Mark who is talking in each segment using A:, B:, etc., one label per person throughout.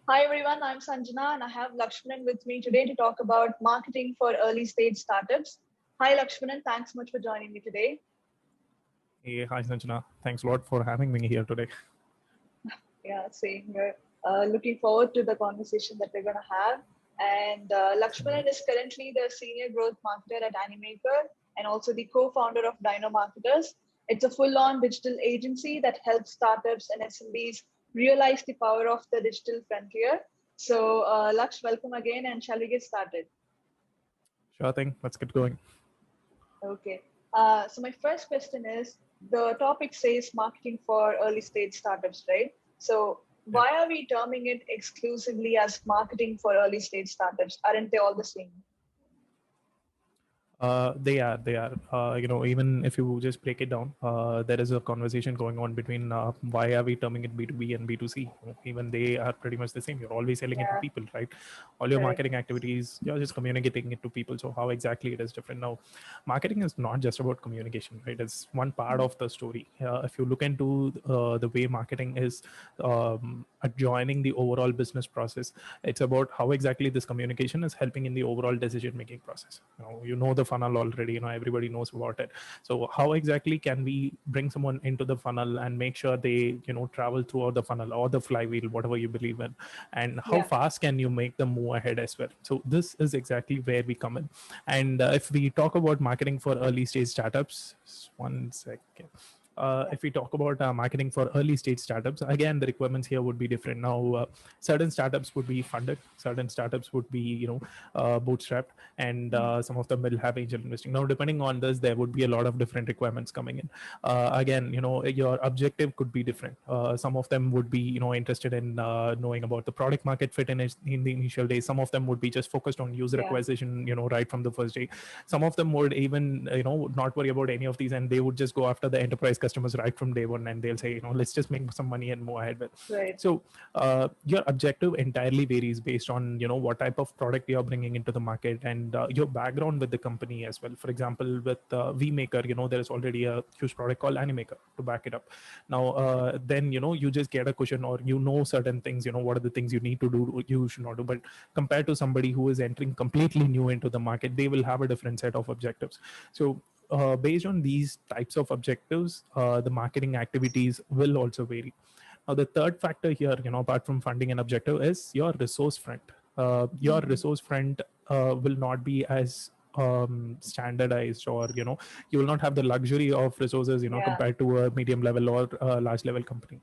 A: Hi everyone, I'm Sanjana and I have Lakshmanan with me today to talk about marketing for early stage startups. Hi Lakshmanan, thanks so much for joining me today.
B: Hey, hi Sanjana. Thanks a lot for having me here today.
A: Yeah, same here. Looking forward to the conversation that we're going to have. And Lakshmanan is currently the senior growth marketer at Animaker and also the co-founder of Dino Marketers. It's a full-on digital agency that helps startups and SMBs realize the power of the digital frontier. So, Laksh, welcome again, and shall we get started?
B: Sure thing. Let's get going.
A: Okay. So my first question is, the topic says marketing for early stage startups, right? So
B: Yeah.
A: why are we terming it exclusively as marketing for early stage startups? Aren't they all the same?
B: They are. Even if you just break it down, there is a conversation going on between why are we terming it B2B and B2C. Even they are pretty much the same. You're always selling it to
A: Yeah,
B: people, right? All your
A: correct.
B: marketing activities, you're just communicating it to people. So how exactly it is different now? Marketing is not just about communication, right? It's one part
A: Mm.
B: of the story. If you look into the way marketing is adjoining the overall business process, it's about how exactly this communication is helping in the overall decision making process. You know the funnel already, everybody knows about it. So how exactly can we bring someone into the funnel and make sure they travel throughout the funnel or the flywheel, whatever you believe in, and how
A: Yeah.
B: fast can you make them move ahead as well. So this is exactly where we come in. And if we talk about marketing for early stage startups, one second.
A: Yeah.
B: If we talk about marketing for early stage startups, again the requirements here would be different. Now certain startups would be funded, certain startups would be bootstrapped, and
A: Mm.
B: some of them will have angel investing. Now depending on this, there would be a lot of different requirements coming in. Again, your objective could be different. Some of them would be interested in knowing about the product market fit in the initial days. Some of them would be just focused on user
A: Yeah.
B: acquisition, right from the first day. Some of them would even not worry about any of these, and they would just go after the enterprise customers right from day one, and they'll say, let's just make some money and move ahead with.
A: Right.
B: So your objective entirely varies based on what type of product you're bringing into the market, and your background with the company as well. For example, with vmaker, there is already a huge product called Animaker to back it up. Now then you just get a cushion, or certain things, what are the things you need to do, you should not do. But compared to somebody who is entering completely new into the market, they will have a different set of objectives. So based on these types of objectives, the marketing activities will also vary. Now, the third factor here, apart from funding and objective, is your resource front. Your
A: Mm.
B: resource front will not be as standardized, or you will not have the luxury of resources,
A: Yeah.
B: compared to a medium level or large level company.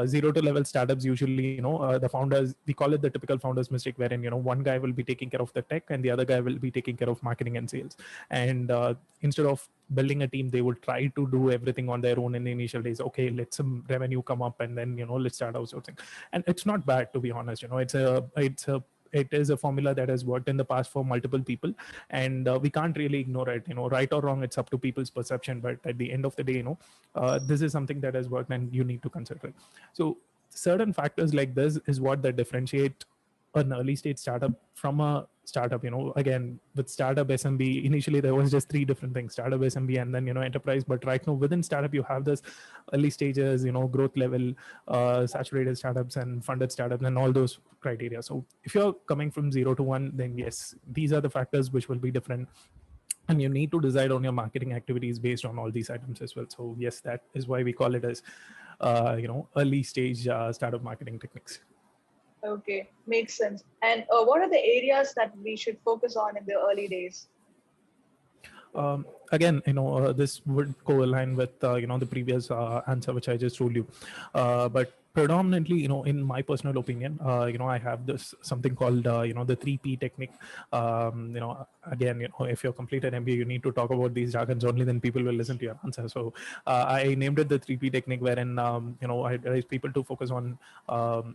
B: Zero to level startups usually, the founders, we call it the typical founders mistake, wherein one guy will be taking care of the tech and the other guy will be taking care of marketing and sales. And instead of building a team, they would try to do everything on their own in the initial days. Okay, let some revenue come up, and then let's start outsourcing. And it's not bad, to be honest. It is a formula that has worked in the past for multiple people, and we can't really ignore it. Right or wrong, it's up to people's perception, but at the end of the day, this is something that has worked and you need to consider it. So certain factors like this is what that differentiate an early stage startup from a startup. Again, with startup, SMB, initially there was just three different things: startup, SMB, and then enterprise. But right now within startup, you have this early stages, growth level, saturated startups, and funded startups, and all those criteria. So if you're coming from 0 to 1, then yes, these are the factors which will be different, and you need to decide on your marketing activities based on all these items as well. So yes, that is why we call it as early stage startup marketing techniques.
A: Okay, makes sense. And what are the areas that we should focus on in the early days?
B: Again, this would co-align with the previous answer which I just told you, but predominantly, in my personal opinion, I have this something called the 3P technique. Again, if you're completed MBA, you need to talk about these jargons only, then people will listen to your answer. So I named it the 3P technique, wherein I advise people to focus on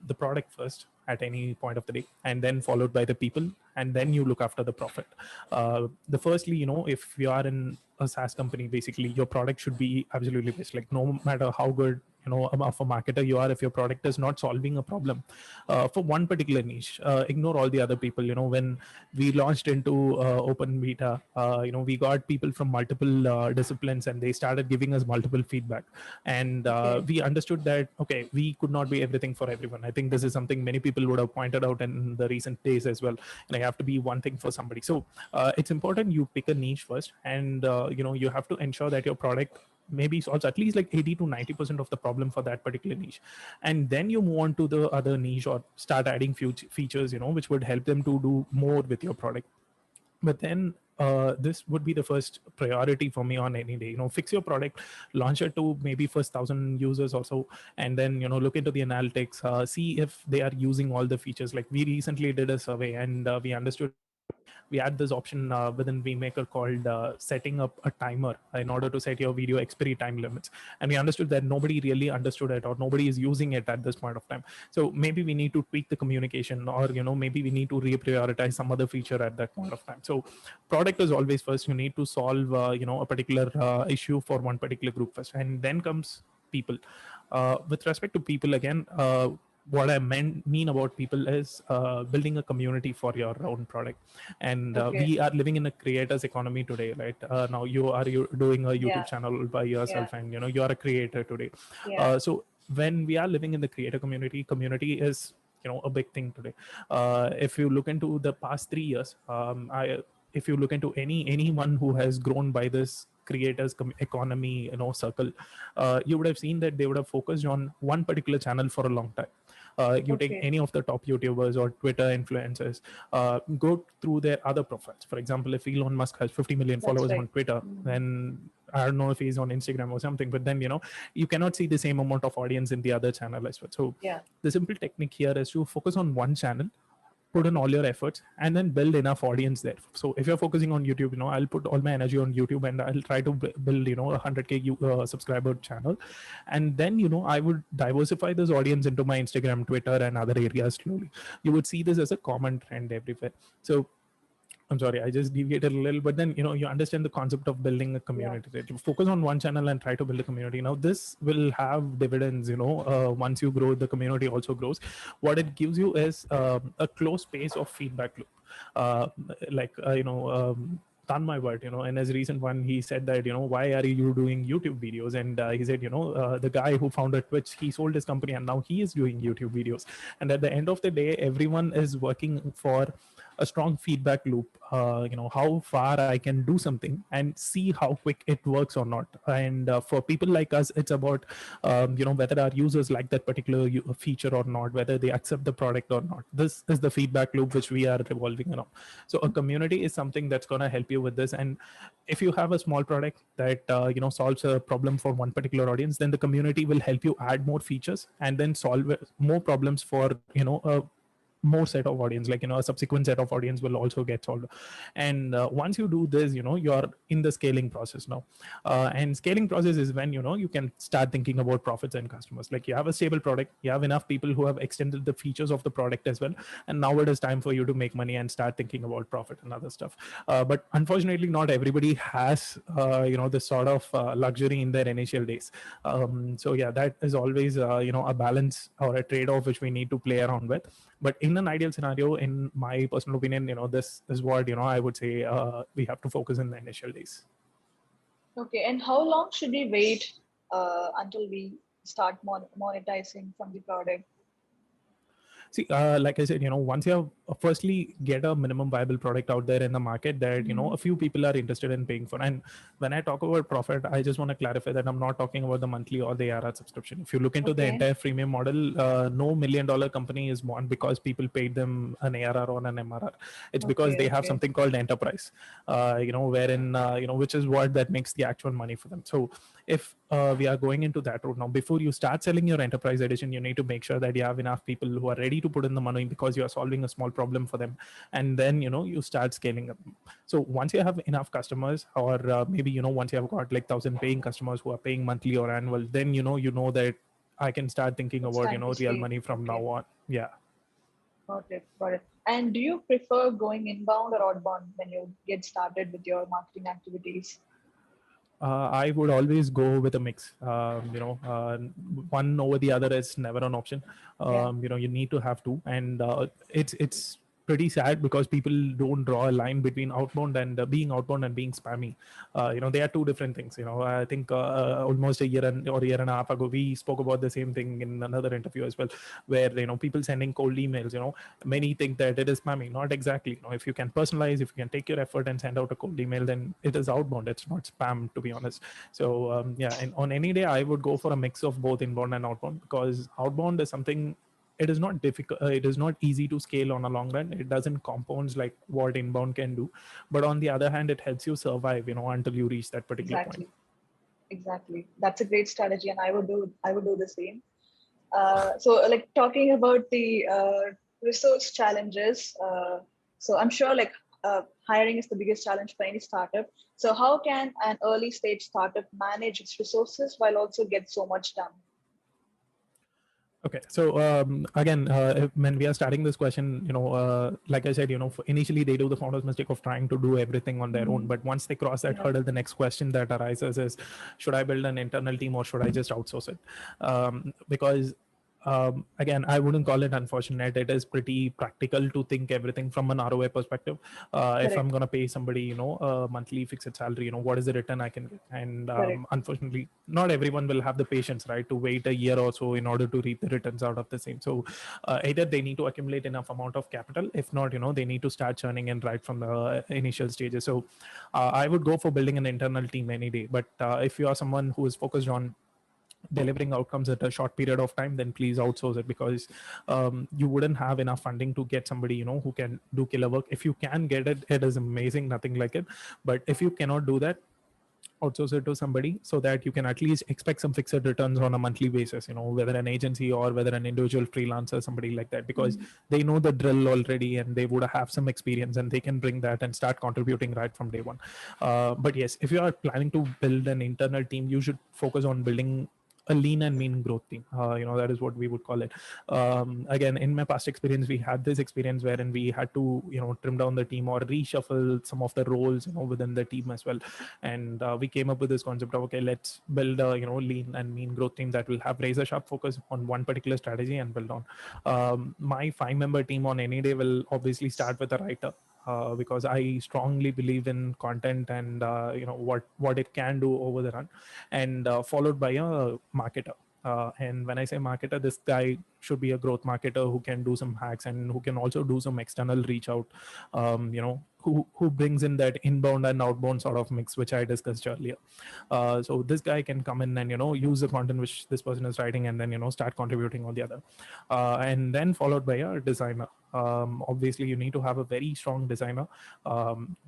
B: the product first at any point of the day, and then followed by the people, and then you look after the profit. The firstly, if you are in a SaaS company, basically your product should be absolutely best. Like no matter how good of a marketer you are, if your product is not solving a problem for one particular niche, ignore all the other people. When we launched into open beta, we got people from multiple disciplines, and they started giving us multiple feedback, and we understood that okay, we could not be everything for everyone. I think this is something many people would have pointed out in the recent days as well, and I have to be one thing for somebody. So it's important you pick a niche first, and you have to ensure that your product maybe solves at least like 80 to 90% of the problem for that particular niche, and then you move on to the other niche or start adding features which would help them to do more with your product. But then this would be the first priority for me on any day. Fix your product, launch it to maybe first 1,000 users or so, and then look into the analytics, see if they are using all the features. Like we recently did a survey, and we understood we had this option within vMaker called setting up a timer in order to set your video expiry time limits, and we understood that nobody really understood it, or nobody is using it at this point of time. So maybe we need to tweak the communication, or maybe we need to reprioritize some other feature at that point of time. So product is always first. You need to solve a particular issue for one particular group first, and then comes people. With respect to people, again, what I mean about people is building a community for your own product. And we are living in a creators economy today, right? Now you doing a YouTube channel by yourself, and you are a creator today. So when we are living in the creator community is a big thing today. If you look into the past 3 years, if you look into anyone who has grown by this creators economy circle, you would have seen that they would have focused on one particular channel for a long time. You take any of the top YouTubers or Twitter influencers, go through their other profiles. For example, if Elon Musk has 50 million followers on Twitter, then I don't know if he's on Instagram or something, but then you cannot see the same amount of audience in the other channel as well. So the simple technique here is to focus on one channel, put in all your efforts, and then build enough audience there. So if you're focusing on YouTube, I'll put all my energy on YouTube, and I'll try to build a 100k subscriber channel, and then I would diversify this audience into my Instagram, Twitter, and other areas slowly. You would see this as a common trend everywhere. So I'm sorry, I just deviated a little, but then you understand the concept of building a community. Right? You focus on one channel and try to build a community. Now this will have dividends. Once you grow, the community also grows. What it gives you is a close pace of feedback loop. On my word, in his recent one, he said that, why are you doing YouTube videos? And he said, the guy who founded Twitch, he sold his company and now he is doing YouTube videos. And at the end of the day, everyone is working for a strong feedback loop, how far I can do something and see how quick it works or not. And for people like us, it's about, whether our users like that particular feature or not, whether they accept the product or not. This is the feedback loop which we are revolving around. So a community is something that's going to help you with this. And if you have a small product that, solves a problem for one particular audience, then the community will help you add more features and then solve more problems for, a more set of audience, like a subsequent set of audience will also get solved. And once you do this, you're in the scaling process now. And scaling process is when you can start thinking about profits and customers. Like you have a stable product, you have enough people who have extended the features of the product as well, and now it is time for you to make money and start thinking about profit and other stuff. But unfortunately, not everybody has this sort of luxury in their initial days. So yeah, that is always a balance or a trade-off which we need to play around with. But in an ideal scenario, in my personal opinion, this is what I would say we have to focus in the initial days.
A: Okay, and how long should we wait until we start monetizing from the product?
B: See, like I said, once you have firstly get a minimum viable product out there in the market that a few people are interested in paying for. And when I talk about profit, I just want to clarify that I'm not talking about the monthly or the ARR subscription. If you look into the entire freemium model, no $1 million company is born because people paid them an ARR or an MRR. It's because they have something called enterprise, wherein which is what that makes the actual money for them. So if we are going into that route now, before you start selling your enterprise edition, you need to make sure that you have enough people who are ready to put in the money because you are solving a small problem for them, and then you start scaling up. So once you have enough customers, or maybe once you have got like 1,000 paying customers who are paying monthly or annual, then you know that I can start thinking about real money from now on. Yeah.
A: Got it. And do you prefer going inbound or outbound when you get started with your marketing activities?
B: I would always go with a mix. One over the other is never an option.
A: Yeah,
B: You need to have two, and it's pretty sad because people don't draw a line between outbound and being outbound and being spammy. They are two different things. I think almost a year and a half ago we spoke about the same thing in another interview as well, where people sending cold emails. Many think that it is spammy. Not exactly. If you can personalize, if you can take your effort and send out a cold email, then it is outbound. It's not spam, to be honest. So yeah, and on any day I would go for a mix of both inbound and outbound, because outbound is something, it is not difficult, it is not easy to scale on a long run. It doesn't compounds like what inbound can do, but on the other hand it helps you survive until you reach that particular point.
A: exactly. Exactly. That's a great strategy, and I would do the same. So like talking about the resource challenges, so I'm sure like hiring is the biggest challenge for any startup. So how can an early stage startup manage its resources while also get so much done?
B: Okay, so again, when we are starting this question, like I said, initially they do the founder's mistake of trying to do everything on their own.
A: Mhm.
B: But once they cross that
A: Yeah,
B: hurdle, the next question that arises is, should I build an internal team or should I just outsource it? Because again, I wouldn't call it unfortunate. It is pretty practical to think everything from an ROI perspective. If I'm
A: correct,
B: going to pay somebody, a monthly fixed salary, what is the return I can get? And
A: correct.
B: unfortunately, not everyone will have the patience, right, to wait a year or so in order to reap the returns out of the same. So either they need to accumulate enough amount of capital. If not, they need to start churning in right from the initial stages. So I would go for building an internal team any day. But if you are someone who is focused on delivering outcomes at a short period of time, then please outsource it, because you wouldn't have enough funding to get somebody who can do killer work. If you can get it, it is amazing, nothing like it. But if you cannot do that, outsource it to somebody, so that you can at least expect some fixed returns on a monthly basis, whether an agency or whether an individual freelancer, somebody like that, because
A: Mhm.
B: they know the drill already and they would have some experience and they can bring that and start contributing right from day one. But yes, if you are planning to build an internal team, you should focus on building a lean and mean growth team. That is what we would call it. Again, in my past experience, we had this experience wherein we had to trim down the team or reshuffle some of the roles within the team as well. And we came up with this concept of, okay, let's build a lean and mean growth team that will have razor sharp focus on one particular strategy and build on. My 5-member team on any day will obviously start with a writer, because I strongly believe in content and what it can do over the run, and followed by a marketer. And when I say marketer, this guy should be a growth marketer who can do some hacks and who can also do some external reach out, who brings in that inbound and outbound sort of mix, which I discussed earlier. So this guy can come in and use the content which this person is writing, and then start contributing on the other, and then followed by a designer. Obviously you need to have a very strong designer.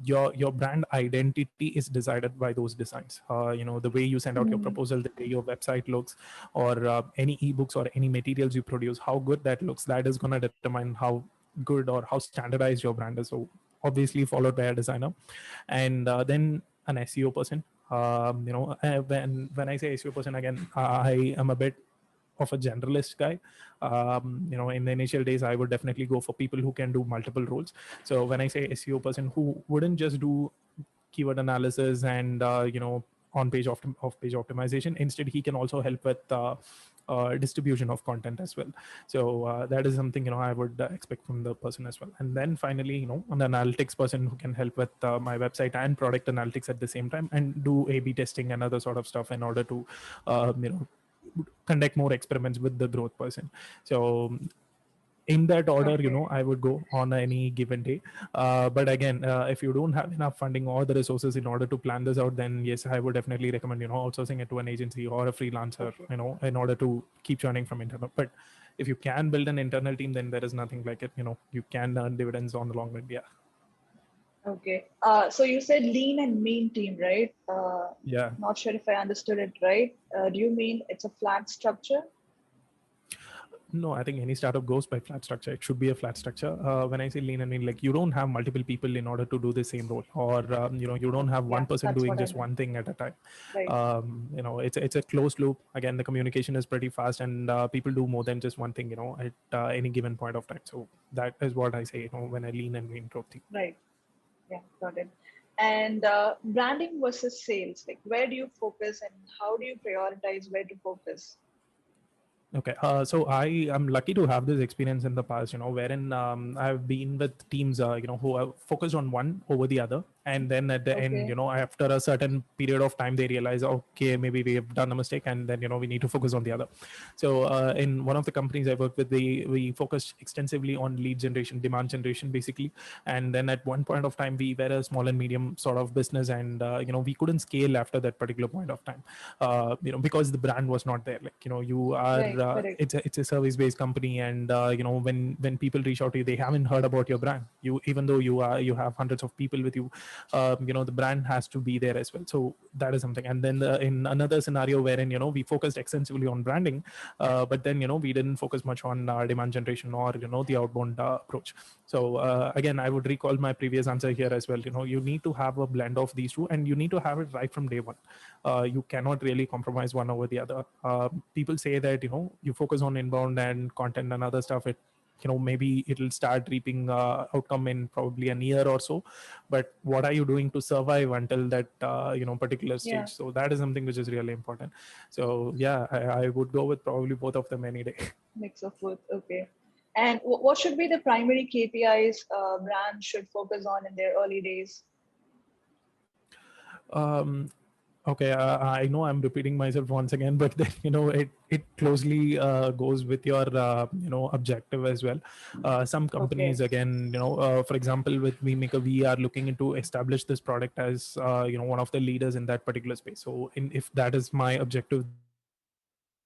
B: Your brand identity is decided by those designs. The way you send out your
A: Mhm.
B: proposal, the way your website looks, or any ebooks or any materials you produce, how good that looks, that is going to determine how good or how standardized your brand is. So obviously followed by a designer, and then an SEO person. When I say SEO person, again, I am a bit of a generalist guy. In the initial days, I would definitely go for people who can do multiple roles. So when I say SEO person, who wouldn't just do keyword analysis and on page off page optimization, instead he can also help with distribution of content as well. So that is something I would expect from the person as well. And then finally, an analytics person who can help with my website and product analytics at the same time, and do A/B testing and other sort of stuff in order to conduct more experiments with the growth person. So in that order,
A: Okay.
B: I would go on any given day. But again, if you don't have enough funding or the resources in order to plan this out, then yes, I would definitely recommend outsourcing it to an agency or a freelancer,
A: Okay.
B: in order to keep churning from internal. But if you can build an internal team, then there is nothing like it. You can earn dividends on the long run. Yeah.
A: Okay. So you said lean and mean team, right?
B: Yeah.
A: Not sure if I understood it right. Do you mean it's a flat structure?
B: No, I think any startup goes by flat structure. It should be a flat structure. When I say lean, I mean like you don't have multiple people in order to do the same role, or you don't have one
A: Yeah,
B: person
A: that's
B: doing
A: what I
B: just
A: meant.
B: one thing at a time.
A: Right.
B: It's a closed loop. Again, the communication is pretty fast, and people do more than just one thing, at any given point of time. So that is what I say, when I lean and mean growth team.
A: Right. Yeah, got it. And branding versus sales, like where do you focus and how do you prioritize where to focus?
B: Okay, so I am lucky to have this experience in the past, wherein I've been with teams, who are focused on one over the other, and then at the end,
A: Okay.
B: after a certain period of time, they realize, okay, maybe we have done a mistake, and then we need to focus on the other. So in one of the companies I worked with, we focused extensively on lead generation, demand generation, basically, and then at one point of time, we were a small and medium sort of business, and we couldn't scale after that particular point of time, because the brand was not there. Like you are
A: Right, correct.
B: it's a service based company, and when people reach out to you, they haven't heard about your brand. Even though you have hundreds of people with you, the brand has to be there as well. So that is something. And then in another scenario wherein we focused extensively on branding, but then we didn't focus much on demand generation or the outbound approach. So again, I would recall my previous answer here as well. You need to have a blend of these two, and you need to have it right from day one. You cannot really compromise one over the other. People say that you focus on inbound and content and other stuff. Maybe it'll start reaping outcome in probably a year or so, but what are you doing to survive until that particular
A: Yeah,
B: stage? So that is something which is really important. So yeah, I would go with probably both of them any day.
A: mix of both. Okay. And what should be the primary KPIs brands should focus on in their early days?
B: um Okay, I know I'm repeating myself once again, but then it closely goes with your objective as well. Some companies,
A: Okay.
B: again, for example, with VMaker, we are looking into establish this product as one of the leaders in that particular space. So if that is my objective,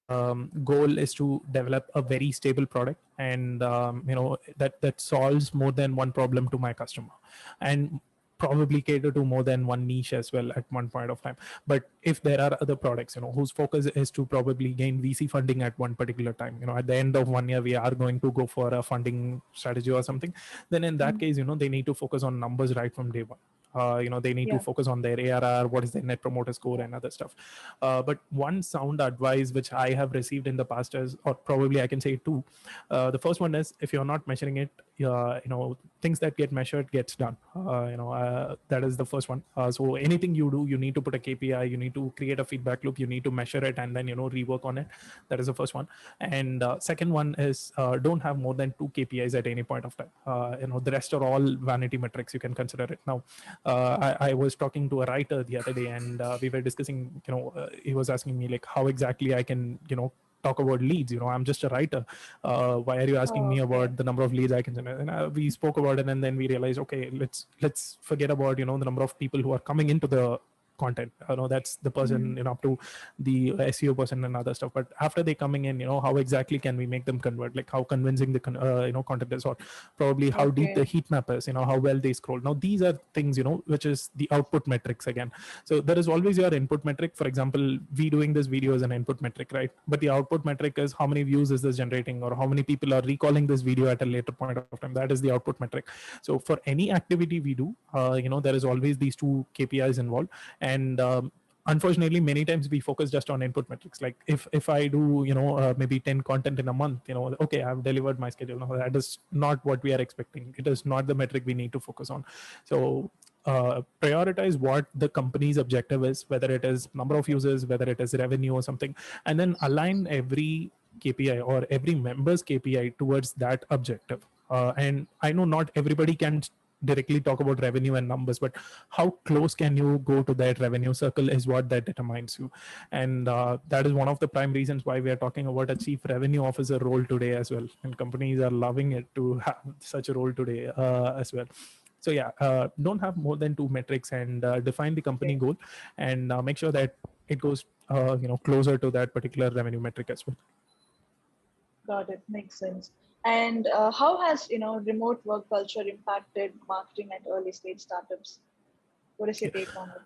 B: goal is to develop a very stable product, and that solves more than one problem to my customer, and probably cater to more than one niche as well at one point of time. But if there are other products whose focus is to probably gain VC funding at one particular time, at the end of 1 year we are going to go for a funding strategy or something, then in that
A: Mhm.
B: case they need to focus on numbers right from day one. They need to
A: Yeah.
B: focus on their ARR, what is their net promoter score, and other stuff. But one sound advice which I have received in the past is, or probably I can say two. The first one is, if you're not measuring it, things that get measured gets done. That is the first one. So anything you do, you need to put a KPI, you need to create a feedback loop, you need to measure it, and then rework on it. That is the first one. And second one is, don't have more than 2 KPIs at any point of time. The rest are all vanity metrics. You can consider it. Now, I was talking to a writer the other day, and we were discussing. He was asking me like how exactly I can talk about leads. I'm just a writer. Why are you asking
A: Oh,
B: me
A: okay.
B: about the number of leads I can generate? And we spoke about it, and then we realized, okay, let's forget about the number of people who are coming into the content. That's the person
A: Mhm.
B: up to the SEO person and other stuff. But after they coming in, how exactly can we make them convert? Like how convincing the content is, or probably how deep the
A: Okay.
B: heat map is. How well they scroll. Now these are things which is the output metrics again. So there is always your input metric. For example, we doing this video is an input metric, right? But the output metric is how many views is this generating, or how many people are recalling this video at a later point of time. That is the output metric. So for any activity we do, there is always these 2 KPIs involved. And unfortunately, many times we focus just on input metrics. Like if I do maybe 10 content in a month, okay, I've delivered my schedule. No, that is not what we are expecting. It is not the metric we need to focus on. So prioritize what the company's objective is, whether it is number of
A: Okay.
B: users, whether it is revenue or something, and then align every KPI or every member's KPI towards that objective. And I know not everybody can directly talk about revenue and numbers, but how close can you go to that revenue circle is what that determines you. And that is one of the prime reasons why we are talking about a chief revenue officer role today as well, and companies are loving it to have such a role today as well. So yeah, don't have more than 2 metrics, and define the company
A: Okay.
B: goal, and make sure that it goes closer to that particular revenue metric as well.
A: Got it. Makes sense. And how has remote work culture impacted marketing at early stage startups? What is your take on it?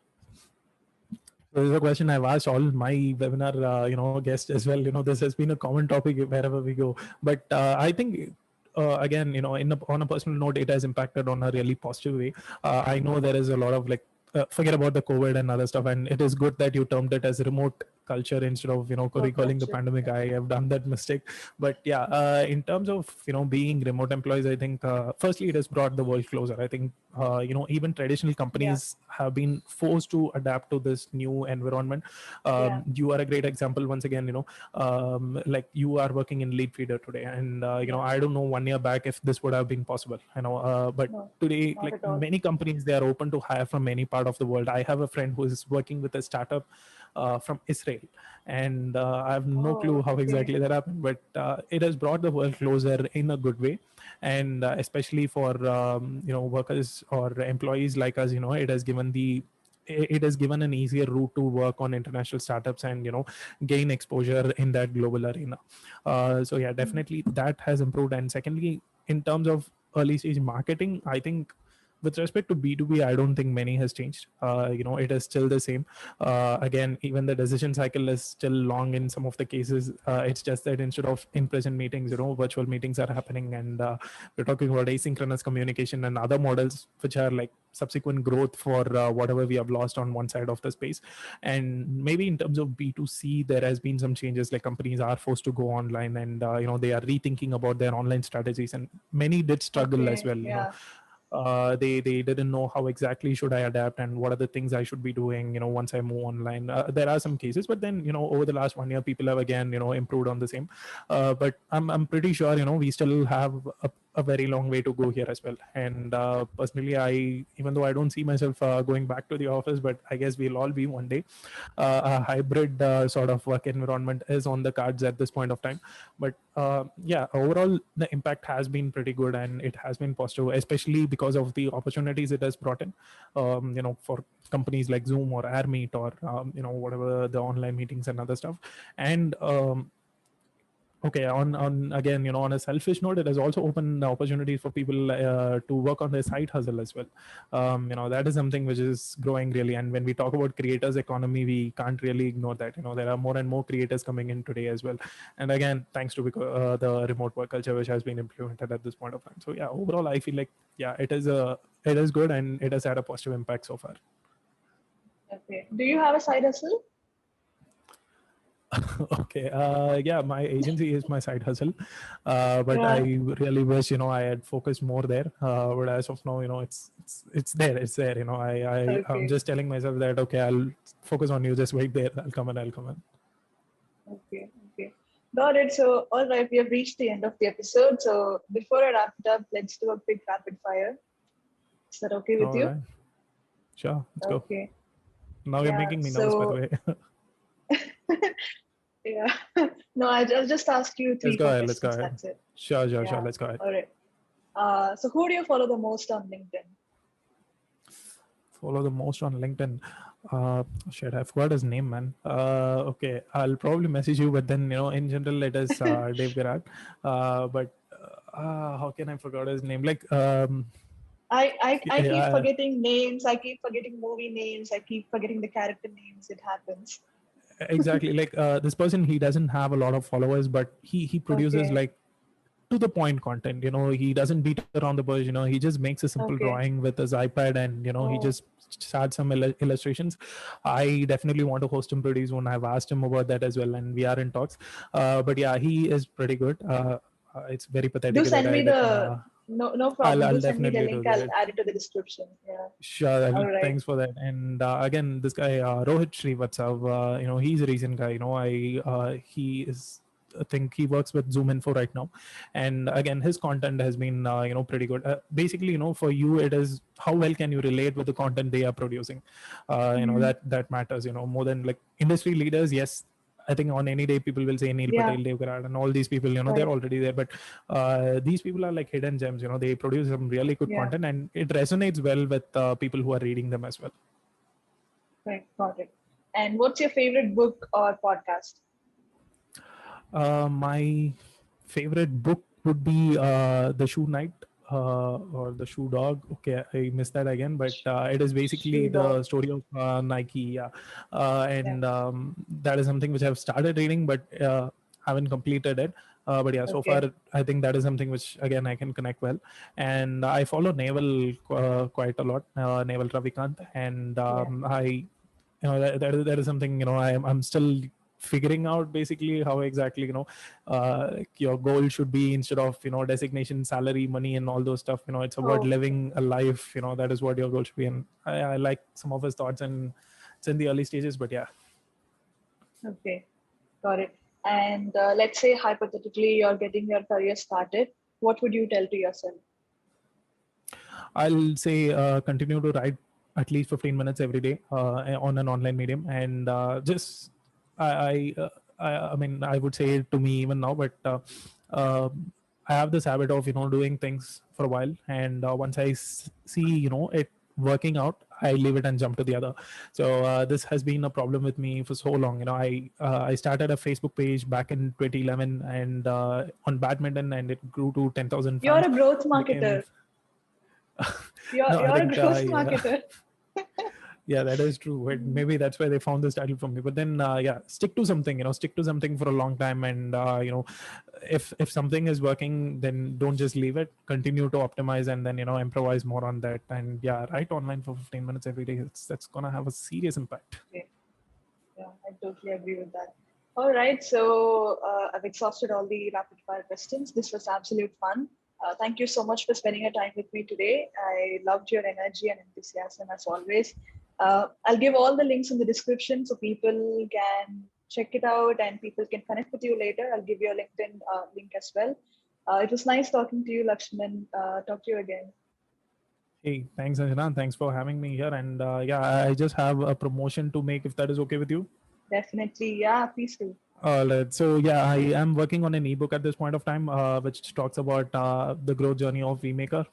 B: So this is a question I've asked all my webinar, guests as well. This has been a common topic wherever we go. But I think, again, on a personal note, it has impacted on a really positive way. I know there is a lot of like, forget about the COVID and other stuff, and it is good that you termed it as remote culture instead of
A: Oh,
B: recalling the
A: gotcha.
B: pandemic. I have done that mistake. But yeah, in terms of being remote employees, I think firstly it has brought the world closer. I think even traditional
A: Yeah,
B: companies have been forced to adapt to this new environment.
A: yeah,
B: You are a great example once again. Like you are working in Lead Feeder today, and
A: yeah.
B: I don't know 1 year back if this would have been possible. But
A: No,
B: today,
A: not
B: like
A: at all.
B: many companies, they are open to hire from any part of the world. I have a friend who is working with a startup from Israel, and I have no clue
A: Oh,
B: how
A: okay.
B: exactly that happened, but it has brought the world closer in a good way. And especially for workers or employees like us, it has given it has given an easier route to work on international startups and gain exposure in that global arena. So yeah,
A: Mm.
B: definitely that has improved. And secondly, in terms of early stage marketing, I think with respect to B2B, I don't think many has changed. It is still the same. Again, even the decision cycle is still long in some of the cases. It's just that instead of in-person meetings, virtual meetings are happening, and we're talking about asynchronous communication and other models which are like subsequent growth for whatever we have lost on one side of the space. And maybe in terms of B2C, there has been some changes, like companies are forced to go online, and they are rethinking about their online strategies, and many did struggle as
A: Okay,
B: well.
A: yeah.
B: They didn't know how exactly should I adapt and what are the things I should be doing once I move online. There are some cases, but then over the last 1 year people have again improved on the same. But I'm pretty sure we still have a very long way to go here as well. And personally, I even though I don't see myself going back to the office, but I guess we'll all be one day. A hybrid sort of work environment is on the cards at this point of time. But yeah, overall the impact has been pretty good, and it has been positive, especially because of the opportunities it has brought in, for companies like Zoom or AirMeet or whatever the online meetings and other stuff. And okay, on again, on a selfish note, it has also opened the opportunity for people to work on their side hustle as well. That is something which is growing really. And when we talk about creators economy, we can't really ignore that. There are more and more creators coming in today as well. And again, thanks to the remote work culture which has been implemented at this point of time. So yeah, overall I feel like, yeah, it is good, and it has had a positive impact so far.
A: Okay. Do you have a side hustle?
B: Okay. Yeah, my agency is my side hustle, but I
A: Yeah.
B: really wish I had focused more there. But as of now, it's there. It's there. I'm
A: Okay.
B: just telling myself that okay, I'll focus on you. Just wait there. I'll come in. I'll come in.
A: Okay. Okay. Got it. So, all right, we have reached the end of the episode. So, before I wrap it up, let's do a quick rapid fire. Is that okay with
B: All
A: you?
B: right. Sure. Let's go.
A: Okay.
B: Now you're
A: Yeah.
B: making me nervous, by the
A: So,
B: way.
A: yeah. No, I'll just ask you
B: Let's
A: three,
B: go
A: four
B: ahead. Let's go
A: questions.
B: ahead.
A: That's it.
B: Sure. Sure. Sure.
A: Yeah.
B: Let's go ahead.
A: All right. So, who do you follow the most on LinkedIn?
B: Follow the most on LinkedIn. Shit, I forgot his name, man. Okay, I'll probably message you, but then in general, it is Dave Garat. But how can I forget his name? Like,
A: I keep
B: yeah,
A: forgetting names. I keep forgetting movie names. I keep forgetting the character names. It happens.
B: exactly. Like this person, he doesn't have a lot of followers, but he produces
A: Okay.
B: like to the point content. He doesn't beat around the bush. He just makes a simple
A: Okay.
B: drawing with his iPad, and he
A: Oh,
B: just starts some illustrations. I definitely want to host him pretty soon. I've asked him about that as well, and we are in talks. But yeah, he is pretty good. It's very
A: do
B: pathetic that
A: send
B: I
A: me
B: did.
A: the no problem.
B: I'll
A: Do send me the
B: definitely
A: link.
B: do
A: I'll
B: that.
A: add it to the description. Yeah.
B: Sure.
A: All right.
B: Thanks for that. And again, this guy Rohit Srivatsav, he's a recent guy. He is. I think he works with Zoom Info right now, and again, his content has been pretty good. Basically, for you, it is how well can you relate with the content they are producing.
A: Mhm.
B: That matters. More than like industry leaders. Yes, I think on any day people will say Neil
A: Yeah.
B: Patel, Dev Garad, and all these people. They're
A: Right.
B: already there, but these people are like hidden gems. They produce some really good
A: Yeah.
B: content, and it resonates well with people who are reading them as well.
A: Right. Got it. And what's your favorite book or podcast?
B: My favorite book would be The Shoe Knight, or The Shoe Dog. Okay, I missed that again, but it is basically
A: Shoe Dog.
B: the story of Nike. Yeah,
A: Yeah.
B: and that is something which I've started reading, but haven't completed it. But yeah, so far
A: Okay.
B: I think that is something which again I can connect well. And I follow Naval quite a lot, Naval Ravikant, and
A: Yeah.
B: I that is something I'm still figuring out basically how exactly your goal should be instead of designation, salary, money, and all those stuff. It's about
A: Oh,
B: living a life. That is what your goal should be. And I like some of his thoughts, and it's in the early stages, but yeah.
A: okay. Got it. And let's say hypothetically you're getting your career started. What would you tell to yourself?
B: I'll say continue to write at least 15 minutes every day on an online medium, and just I, I, I mean, I would say it to me even now, but uh, I have this habit of doing things for a while, and once I see it working out, I leave it and jump to the other. So this has been a problem with me for so long. I started a Facebook page back in 2011, and on badminton, and it grew to 10,000
A: You're
B: fans.
A: a growth
B: Became
A: marketer. You're
B: no, I
A: you're a
B: think
A: growth marketer.
B: yeah, that is true. Maybe that's why they found this title for me. But then, yeah, stick to something. Stick to something for a long time, and if something is working, then don't just leave it. Continue to optimize, and then improvise more on that. And yeah, write online for 15 minutes every day. That's gonna have a serious impact.
A: Okay. Yeah, I totally agree with that. All right, so I've exhausted all the rapid fire questions. This was absolute fun. Thank you so much for spending your time with me today. I loved your energy and enthusiasm as always. I'll give all the links in the description so people can check it out and people can connect with you later. I'll give you a LinkedIn link as well. It was nice talking to you, Lakshman. Talk to you again.
B: Hey, thanks, Anjana. Thanks for having me here. And yeah, I just have a promotion to make if that is okay with you.
A: Definitely. Yeah, please do.
B: All right. So yeah, I am working on an ebook at this point of time, which talks about the growth journey of VMaker.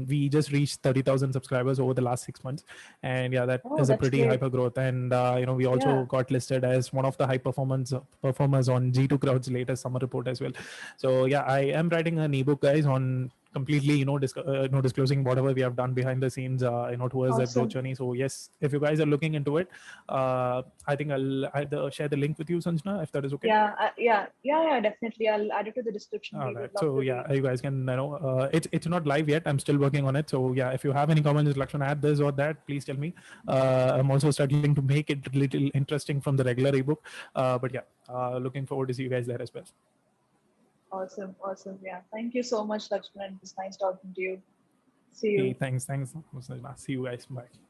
B: We just reached 30,000 subscribers over the last 6 months, and yeah, that
A: Oh,
B: is a
A: that's
B: pretty
A: great.
B: hyper growth. And we also
A: Yeah.
B: got listed as one of the high performers on G2 Crowd's latest summer report as well. So yeah, I am writing an ebook, guys, on completely disclosing whatever we have done behind the scenes towards that growth
A: Awesome.
B: journey. So yes, if you guys are looking into it, I think I'll either share the link with you, Sanjana, if that is okay.
A: Yeah, yeah, definitely. I'll add it to the description.
B: All
A: We
B: right.
A: would love
B: So
A: to
B: yeah,
A: read.
B: you guys can it's not live yet. I'm still working on it. So yeah, if you have any comments, Lakshman, add this or that, please tell me. I'm also struggling to make it a little interesting from the regular ebook. But yeah, looking forward to see you guys there as well.
A: Awesome, awesome. Yeah, thank you so much, Lakshman. It was nice talking to you. See
B: Hey,
A: you.
B: thanks. See you guys. Bye.